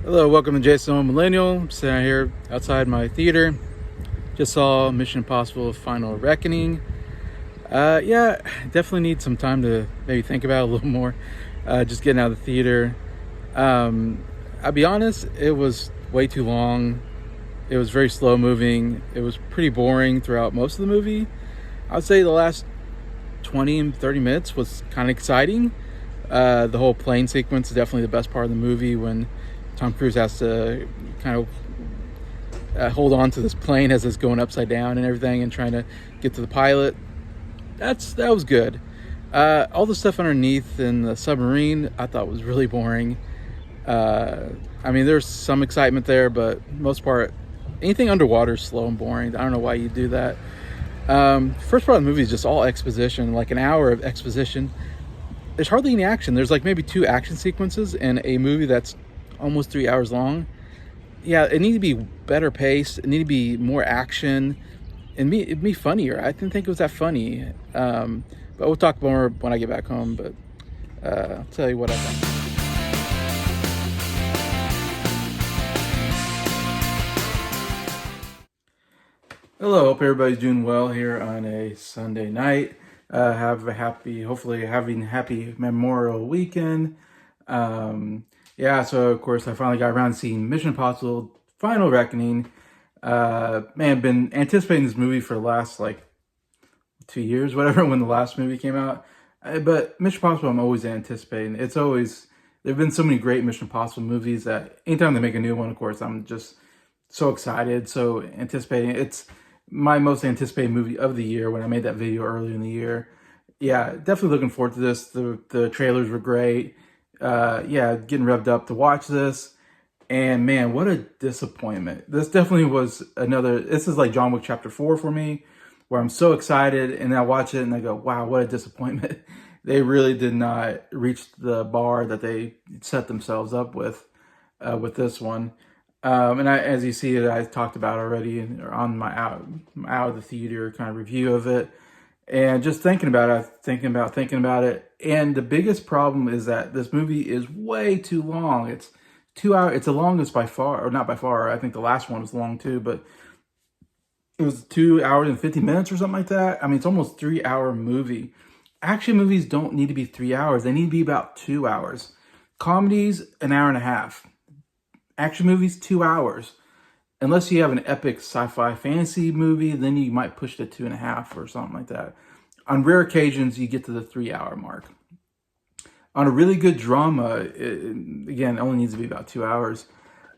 Hello, welcome to Jason the Old Millennial. I'm sitting out here outside my theater. Just saw Mission Impossible Final Reckoning. Yeah, definitely need some time to maybe think about it a little more. Just getting out of the theater. I'll be honest, it was way too long. It was very slow moving. It was pretty boring throughout most of the movie. I would say the last 20 and 30 minutes was kind of exciting. The whole plane sequence is definitely the best part of the movie when Tom Cruise has to kind of hold on to this plane as it's going upside down and everything and trying to get to the pilot. That was good. All the stuff underneath in the submarine I thought was really boring. I mean, there's some excitement there, but most part, anything underwater is slow and boring. I don't know why you do that. First part of the movie is just all exposition, like an hour of exposition. There's hardly any action. There's like maybe 2 action sequences in a movie that's almost 3 hours long. Yeah, it needed to be better paced. It needed to be more action, and it'd be funnier. I didn't think it was that funny. But we'll talk more when I get back home. But I'll tell you what I think. Hello, hope everybody's doing well here on a Sunday night. Hopefully having a happy Memorial Weekend. Yeah, so of course I finally got around to seeing Mission Impossible Final Reckoning. Man, been anticipating this movie for the last like 2 years, whatever, when the last movie came out. But Mission Impossible I'm always anticipating. There've been so many great Mission Impossible movies that anytime they make a new one, of course, I'm just so excited, so anticipating. It's my most anticipated movie of the year when I made that video earlier in the year. Yeah, definitely looking forward to this. The trailers were great. Yeah, getting revved up to watch this. And man, what a disappointment. This definitely was this is like John Wick Chapter 4 for me, where I'm so excited and I watch it and I go, wow, what a disappointment. They really did not reach the bar that they set themselves up with this one. As you see it, I talked about already on my out of the theater kind of review of it, and just thinking about it. And the biggest problem is that this movie is way too long. It's 2 hours. It's the longest by far, or not by far. I think the last one was long too, but it was 2 hours and 50 minutes or something like that. I mean, it's almost 3 hour movie. Action movies don't need to be 3 hours. They need to be about 2 hours. Comedies, an hour and a half. Action movies, 2 hours. Unless you have an epic sci-fi fantasy movie, then you might push to 2.5 or something like that. On rare occasions, you get to the 3 hour mark. On a really good drama, again, it only needs to be about 2 hours.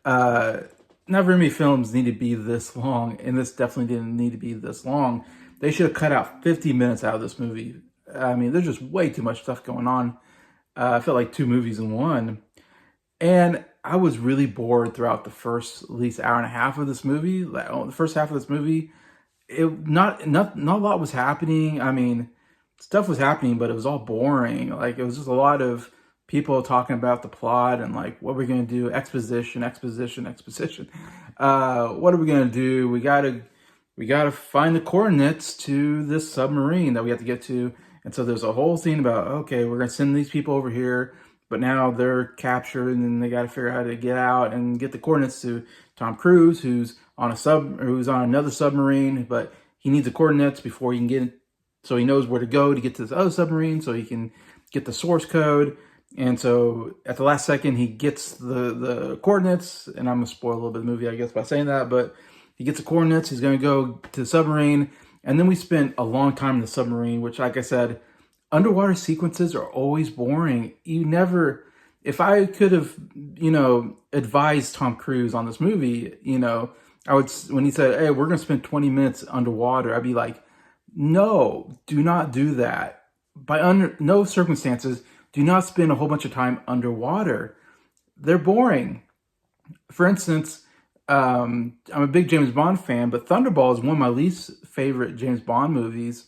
Not very many films need to be this long, and this definitely didn't need to be this long. They should have cut out 50 minutes out of this movie. I mean, there's just way too much stuff going on. I felt like 2 movies in one. And I was really bored throughout the first at least hour and a half of this movie. The first half of this movie, not a lot was happening. I mean, stuff was happening, but it was all boring. Like, it was just a lot of people talking about the plot and like, what we're gonna do, exposition. What are we gonna do? We gotta find the coordinates to this submarine that we have to get to. And so there's a whole scene about, okay, we're gonna send these people over here, but now they're captured and they got to figure out how to get out and get the coordinates to Tom Cruise, who's on another submarine, but he needs the coordinates before he can get it, so he knows where to go to get to this other submarine, so he can get the source code. And so at the last second, he gets the coordinates, and I'm gonna spoil a little bit of the movie, I guess, by saying that, but he gets the coordinates. He's gonna go to the submarine, and then we spent a long time in the submarine, which, like I said, underwater sequences are always boring. If I could have, advised Tom Cruise on this movie, I would, when he said, hey, we're going to spend 20 minutes underwater, I'd be like, no, do not do that. Under no circumstances, do not spend a whole bunch of time underwater. They're boring. For instance, I'm a big James Bond fan, but Thunderball is one of my least favorite James Bond movies.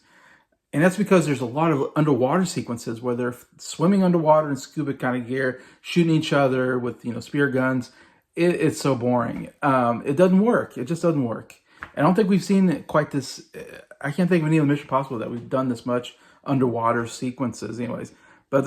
And that's because there's a lot of underwater sequences where they're swimming underwater in scuba kind of gear, shooting each other with, spear guns. It's so boring. It doesn't work. It just doesn't work. I don't think we've seen quite this. I can't think of any of the Mission Impossible that we've done this much underwater sequences, anyways. But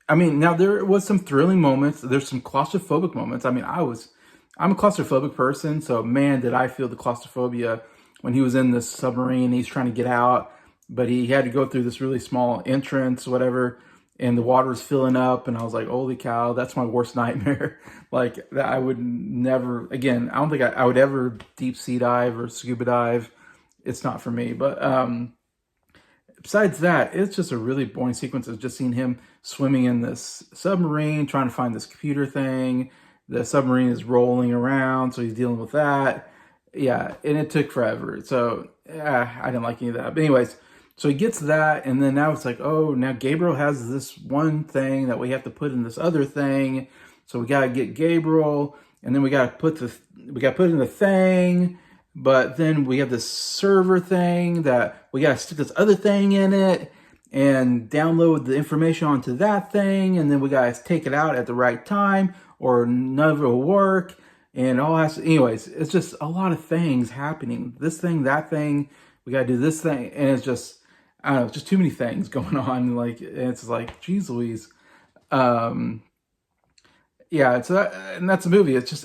I mean, now there was some thrilling moments. There's some claustrophobic moments. I mean, I'm a claustrophobic person, so man, did I feel the claustrophobia when he was in this submarine. He's trying to get out, but he had to go through this really small entrance, whatever, and the water was filling up, and I was like, holy cow, that's my worst nightmare. Like, that I would never, again, I don't think I would ever deep sea dive or scuba dive. It's not for me. But besides that, it's just a really boring sequence of just seeing him swimming in this submarine, trying to find this computer thing. The submarine is rolling around, so he's dealing with that. Yeah, and it took forever. So I didn't like any of that. But anyways, so he gets that, and then now it's like, oh, now Gabriel has this one thing that we have to put in this other thing. So we gotta get Gabriel, and then we gotta put in the thing. But then we have this server thing that we gotta stick this other thing in it and download the information onto that thing, and then we gotta take it out at the right time, or none of it will work. And all has to, anyways, it's just a lot of things happening. This thing, that thing, we gotta do this thing, and it's just, I don't know, just too many things going on. Like, it's like, geez Louise. Yeah, so and that's a movie. It's just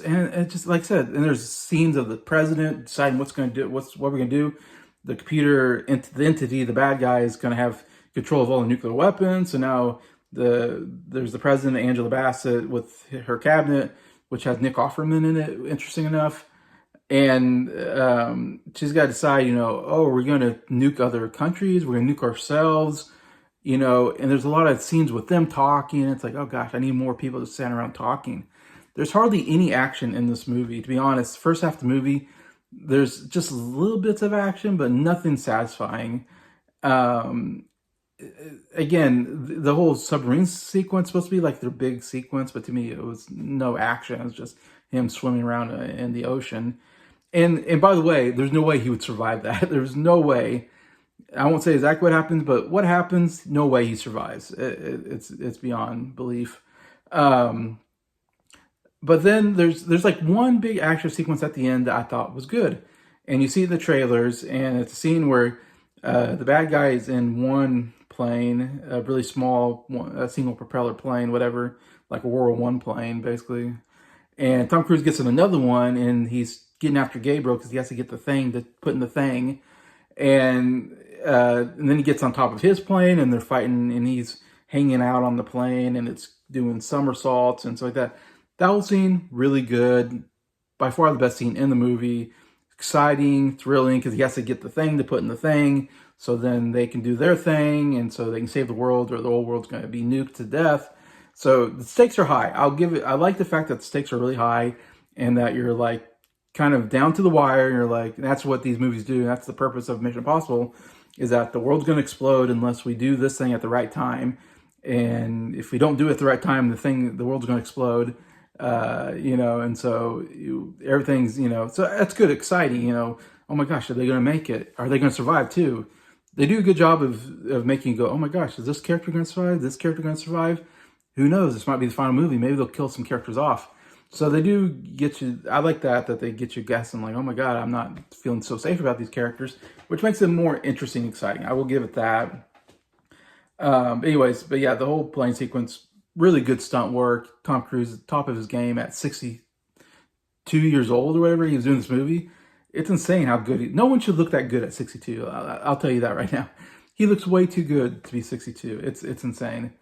like I said, and there's scenes of the president deciding what's going to do, what we're going to do. The computer, the entity, the bad guy is going to have control of all the nuclear weapons. So now there's the president, Angela Bassett, with her cabinet, which has Nick Offerman in it. Interesting enough, and she's got to decide, oh, we're going to nuke other countries, we're going to nuke ourselves. And there's a lot of scenes with them talking. It's like, oh gosh, I need more people to stand around talking. There's hardly any action in this movie, to be honest. First half of the movie, there's just little bits of action, but nothing satisfying. Again, the whole submarine sequence supposed to be like their big sequence, but to me, it was no action. It was just him swimming around in the ocean. And by the way, there's no way he would survive that. There's no way. I won't say exactly what happens, but what happens, no way he survives. It's beyond belief. But then there's like one big action sequence at the end that I thought was good. And you see the trailers, and it's a scene where the bad guy is in one plane, a really small, a single propeller plane, whatever, like a World War I plane, basically. And Tom Cruise gets in another one, and he's getting after Gabriel because he has to get the thing to put in the thing. And then he gets on top of his plane, and they're fighting, and he's hanging out on the plane, and it's doing somersaults and stuff like that. That whole scene, really good. By far the best scene in the movie. Exciting, thrilling, because he has to get the thing to put in the thing, so then they can do their thing, and so they can save the world, or the whole world's going to be nuked to death. So the stakes are high. I like the fact that the stakes are really high, and that you're like kind of down to the wire. You're like, that's what these movies do. That's the purpose of Mission Impossible, is that the world's going to explode unless we do this thing at the right time. And if we don't do it at the right time, the world's going to explode. And so everything's, so that's good, exciting, oh my gosh, are they going to make it? Are they going to survive too? They do a good job of making you go, oh my gosh, is this character going to survive? This character going to survive? Who knows? This might be the final movie. Maybe they'll kill some characters off. So they do get you, I like that they get you guessing, like, oh my God, I'm not feeling so safe about these characters, which makes them more interesting, exciting. I will give it that. But yeah, the whole plane sequence, really good stunt work. Tom Cruise, top of his game at 62 years old or whatever he was doing this movie. It's insane how good no one should look that good at 62. I'll tell you that right now. He looks way too good to be 62. It's insane.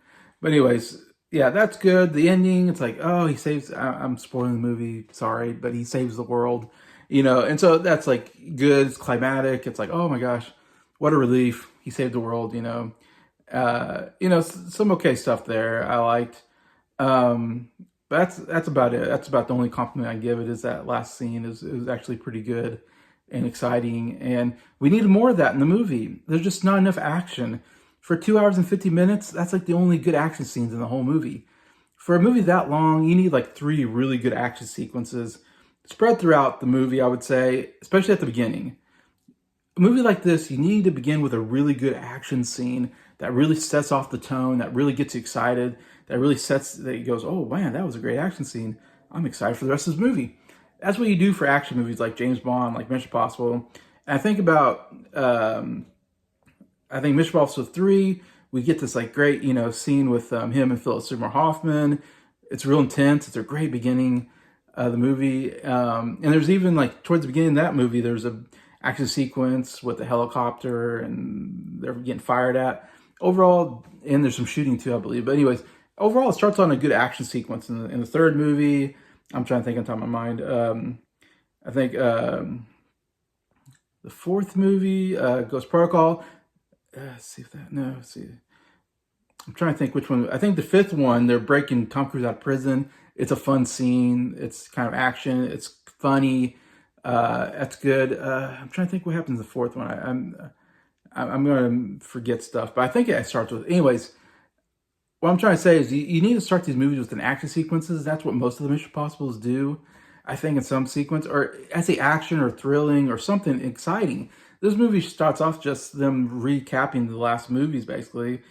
But anyways, yeah, that's good. The ending, it's like, oh, he saves, I'm spoiling the movie, sorry, but he saves the world, and so that's like good, it's climatic. It's like, oh my gosh, what a relief. He saved the world, some okay stuff there I liked. But that's about it. That's about the only compliment I give it, is that last scene is actually pretty good and exciting. And we needed more of that in the movie. There's just not enough action. For 2 hours and 50 minutes, that's like the only good action scenes in the whole movie. For a movie that long, you need like 3 really good action sequences spread throughout the movie, I would say, especially at the beginning. A movie like this, you need to begin with a really good action scene that really sets off the tone, that really gets you excited, that goes, oh man, that was a great action scene. I'm excited for the rest of this movie. That's what you do for action movies like James Bond, like Mission Impossible. And I think about I think Mission Impossible 3, we get this like great, scene with him and Philip Seymour Hoffman. It's real intense. It's a great beginning of the movie. And there's even like towards the beginning of that movie, there's a action sequence with the helicopter and they're getting fired at. Overall, and there's some shooting too, I believe. But anyways, overall, it starts on a good action sequence. In the third movie, I'm trying to think on top of my mind. I think the fourth movie, Ghost Protocol. Let's see if that, no, let's see. I'm trying to think which one. I think the fifth one, they're breaking Tom Cruise out of prison. It's a fun scene. It's kind of action. It's funny. That's good. I'm trying to think what happens in the fourth one. I'm going to forget stuff, but I think it starts with, anyways, what I'm trying to say is you need to start these movies with an action sequences. That's what most of the Mission Impossibles do. I think in some sequence, or I say action or thrilling or something exciting. This movie starts off just them recapping the last movies, basically,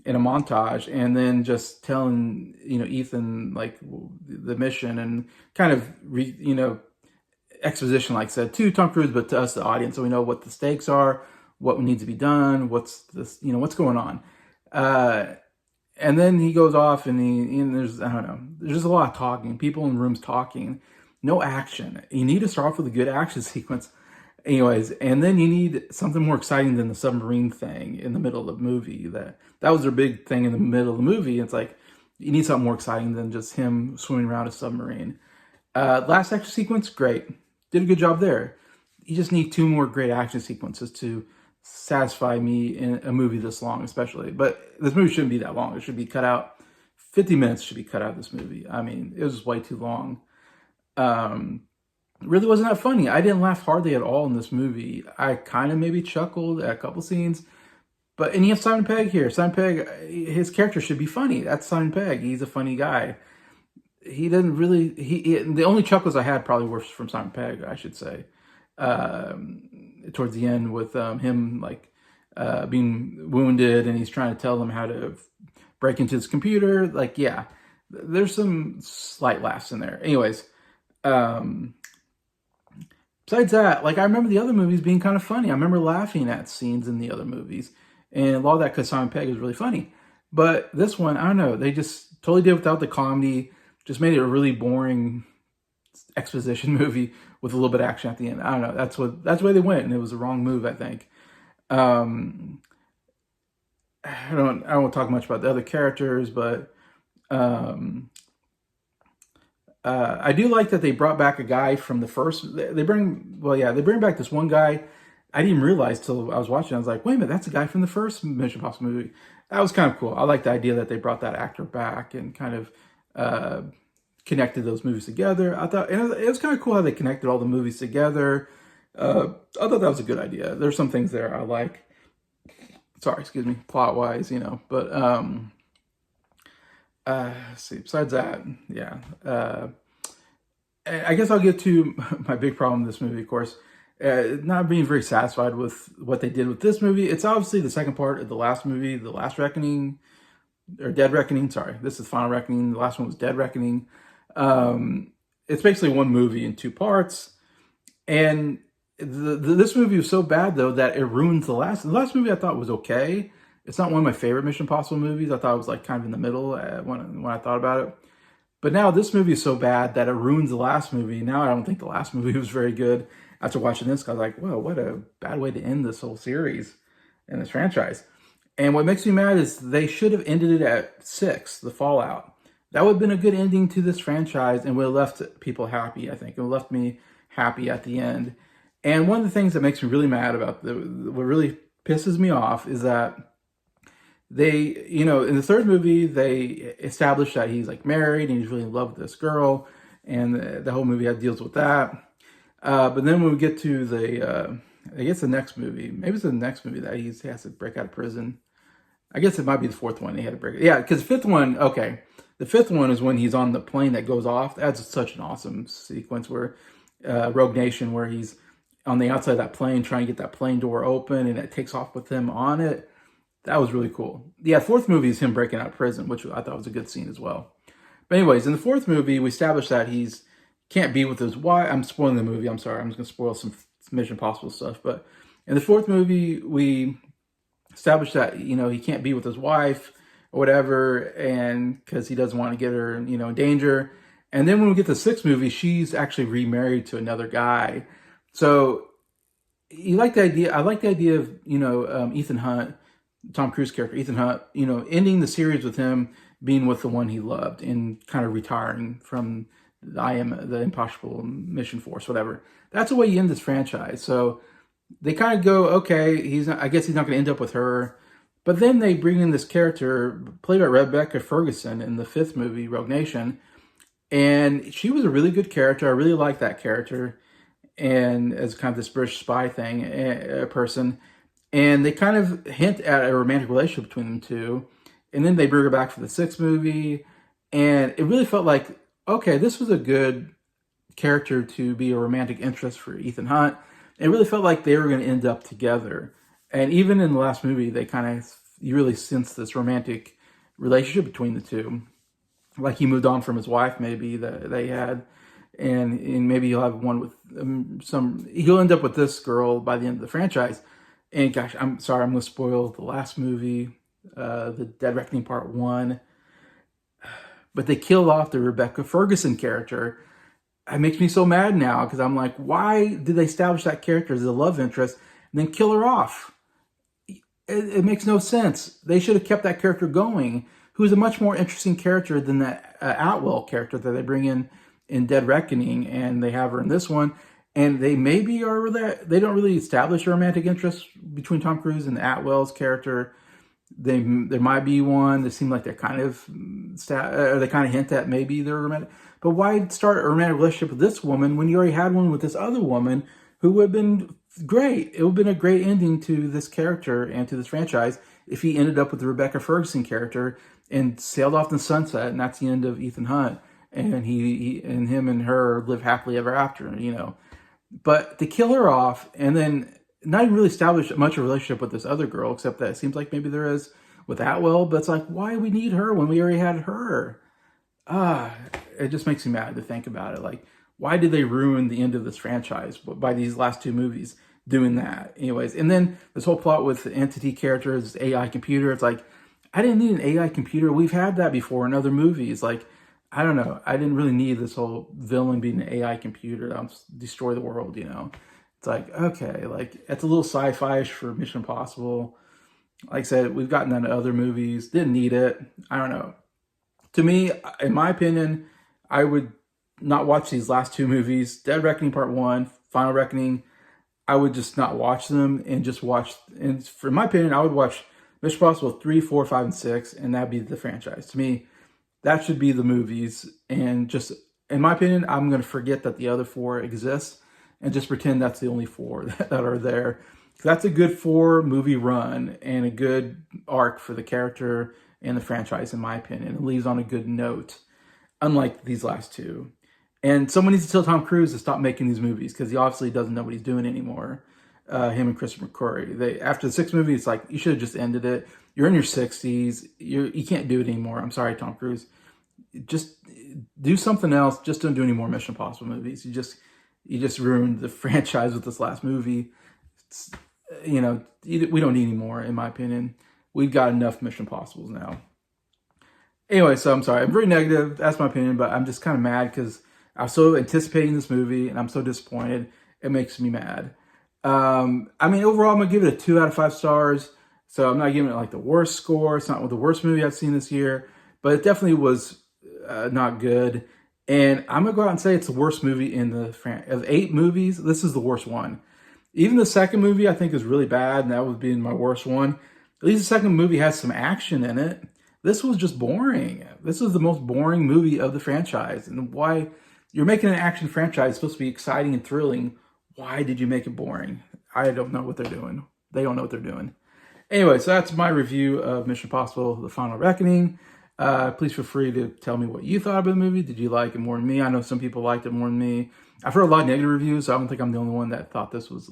in a montage, and then just telling, Ethan, like, the mission, and kind of, exposition, like I said, to Tom Cruise, but to us, the audience, so we know what the stakes are, what needs to be done, what's this, what's going on. And then he goes off and there's, I don't know, there's just a lot of talking, people in rooms talking, no action. You need to start off with a good action sequence. Anyways, and then you need something more exciting than the submarine thing in the middle of the movie. That was their big thing in the middle of the movie. It's like, you need something more exciting than just him swimming around a submarine. Last action sequence, great. Did a good job there. You just need 2 more great action sequences to satisfy me in a movie this long, especially. But this movie shouldn't be that long. It should be cut out. 50 minutes should be cut out of this movie. I mean, it was way too long. Really wasn't that funny. I didn't laugh hardly at all in this movie. I kind of maybe chuckled at a couple scenes. And you have Simon Pegg here. Simon Pegg, his character should be funny. That's Simon Pegg. He's a funny guy. He didn't really, the only chuckles I had probably were from Simon Pegg, I should say. Towards the end with him like being wounded and he's trying to tell them how to break into his computer. Like, yeah, there's some slight laughs in there. Anyways, besides that, like, I remember the other movies being kind of funny. I remember laughing at scenes in the other movies. And a lot of that because Simon Pegg is really funny. But this one, I don't know. They just totally did without the comedy. Just made it a really boring exposition movie with a little bit of action at the end. I don't know. That's where they went, and it was the wrong move, I think. I won't talk much about the other characters, but I do like that they brought back a guy from the first. They bring back this one guy. I didn't even realize till I was watching. I was like, wait a minute, that's a guy from the first Mission Impossible movie. That was kind of cool. I like the idea that they brought that actor back and kind of connected those movies together. I thought, and it was kind of cool how they connected all the movies together. I thought that was a good idea. There's some things there I like. Sorry, excuse me, plot-wise, But let's see. Besides that, yeah. I guess I'll get to my big problem with this movie, of course. Not being very satisfied with what they did with this movie. It's obviously the second part of the last movie, The Last Reckoning, or Dead Reckoning. Sorry, this is Final Reckoning. The last one was Dead Reckoning. It's basically one movie in 2 parts. And this movie was so bad, though, that it ruins the last. The last movie I thought was okay. It's not one of my favorite Mission Impossible movies. I thought it was like kind of in the middle when I thought about it. But now this movie is so bad that it ruins the last movie. Now I don't think the last movie was very good. After watching this, I was like, whoa, what a bad way to end this whole series and this franchise. And what makes me mad is they should have ended it at 6, The Fallout. That would have been a good ending to this franchise and would have left people happy, I think. It would have left me happy at the end. And one of the things that makes me really mad about what really pisses me off is that they, in the third movie, they established that he's like married and he's really in love with this girl. And the whole movie deals with that. But then when we get to I guess the next movie, maybe it's the next movie that he has to break out of prison. I guess it might be the fourth one. He had to break it. Yeah, because the fifth one, okay. The fifth one is when he's on the plane that goes off. That's such an awesome sequence where Rogue Nation, where he's on the outside of that plane trying to get that plane door open and it takes off with him on it. That was really cool. Yeah, fourth movie is him breaking out of prison, which I thought was a good scene as well. But anyways, in the fourth movie, we established that he's can't be with his wife. I'm spoiling the movie. I'm sorry. I'm just going to spoil some Mission Impossible stuff. But in the fourth movie, we establish that, you know, he can't be with his wife or whatever, and because he doesn't want to get her, you know, in danger. And then when we get to the sixth movie, she's actually remarried to another guy. So you like the idea. I like the idea of, you know, Ethan Hunt, Tom Cruise character, Ethan Hunt, you know, ending the series with him being with the one he loved and kind of retiring from the Impossible Mission Force, whatever. That's the way you end this franchise. So they kind of go, okay, I guess he's not going to end up with her. But then they bring in this character played by Rebecca Ferguson in the fifth movie, Rogue Nation. And she was a really good character. I really liked that character. And as kind of this British spy thing, person. And they kind of hint at a romantic relationship between them two. And then they bring her back for the sixth movie. And it really felt like, okay, this was a good character to be a romantic interest for Ethan Hunt. It really felt like they were going to end up together. And even in the last movie, you really sense this romantic relationship between the two. Like he moved on from his wife, maybe, that they had. And maybe he'll have one with he'll end up with this girl by the end of the franchise. And gosh, I'm sorry, I'm going to spoil the last movie, the Dead Reckoning Part 1. But they killed off the Rebecca Ferguson character. It makes me so mad now because I'm like, why did they establish that character as a love interest and then kill her off? It makes no sense. They should have kept that character going, who's a much more interesting character than that Atwell character that they bring in Dead Reckoning, and they have her in this one. And they maybe are that they don't really establish a romantic interest between Tom Cruise and Atwell's character. There might be one. They seem like they're kind of they kind of hint at maybe they're romantic. But why start a romantic relationship with this woman when you already had one with this other woman who would have been great? It would have been a great ending to this character and to this franchise if he ended up with the Rebecca Ferguson character and sailed off in the sunset, and that's the end of Ethan Hunt, and he and him and her live happily ever after, you know. But to kill her off and then not even really establish much of a relationship with this other girl, except that it seems like maybe there is with Atwell, but it's like, why do we need her when we already had her? It just makes me mad to think about it. Like, why did they ruin the end of this franchise by these last two movies doing that? Anyways, and then this whole plot with the entity characters, AI computer, it's like, I didn't need an AI computer. We've had that before in other movies. Like, I don't know. I didn't really need this whole villain being an AI computer that'll destroy the world, you know? It's like, okay, like, it's a little sci-fi-ish for Mission Impossible. Like I said, we've gotten that in other movies. Didn't need it. I don't know. To me, in my opinion, I would not watch these last two movies. Dead Reckoning Part 1, Final Reckoning. I would just not watch them and just watch, and for my opinion, I would watch Mission Impossible 3, 4, 5, and 6, and that'd be the franchise. To me, that should be the movies. And just, in my opinion, I'm going to forget that the other four exist and just pretend that's the only four that are there. That's a good 4-movie run and a good arc for the character and the franchise, in my opinion. It leaves on a good note, unlike these last two. And someone needs to tell Tom Cruise to stop making these movies because he obviously doesn't know what he's doing anymore. Him and Christopher McQuarrie. After the 6th movie, it's like, you should have just ended it. You're in your 60s. You can't do it anymore. I'm sorry, Tom Cruise. Just do something else. Just don't do any more Mission Impossible movies. You just ruined the franchise with this last movie. You know, we don't need any more, in my opinion. We've got enough Mission Impossibles now. Anyway, so I'm sorry. I'm very negative. That's my opinion, but I'm just kind of mad because I was so anticipating this movie and I'm so disappointed. It makes me mad. I mean, overall, I'm going to give it a 2 out of 5 stars. So I'm not giving it like the worst score. It's not the worst movie I've seen this year, but it definitely was not good. And I'm going to go out and say it's the worst movie in the of 8 movies. This is the worst one. Even the second movie I think is really bad, and that would be my worst one. At least the second movie has some action in it. This was just boring. This was the most boring movie of the franchise. And why you're making an action franchise supposed to be exciting and thrilling. Why did you make it boring? I don't know what they're doing. They don't know what they're doing. Anyway, so that's my review of Mission Impossible: The Final Reckoning. Please feel free to tell me what you thought about the movie. Did you like it more than me? I know some people liked it more than me. I've heard a lot of negative reviews, so I don't think I'm the only one that thought this was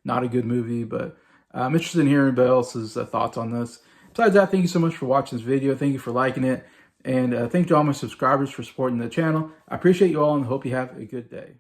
not a good movie. But I'm interested in hearing everybody else's thoughts on this. Besides that, thank you so much for watching this video. Thank you for liking it. And thank you to all my subscribers for supporting the channel. I appreciate you all and hope you have a good day.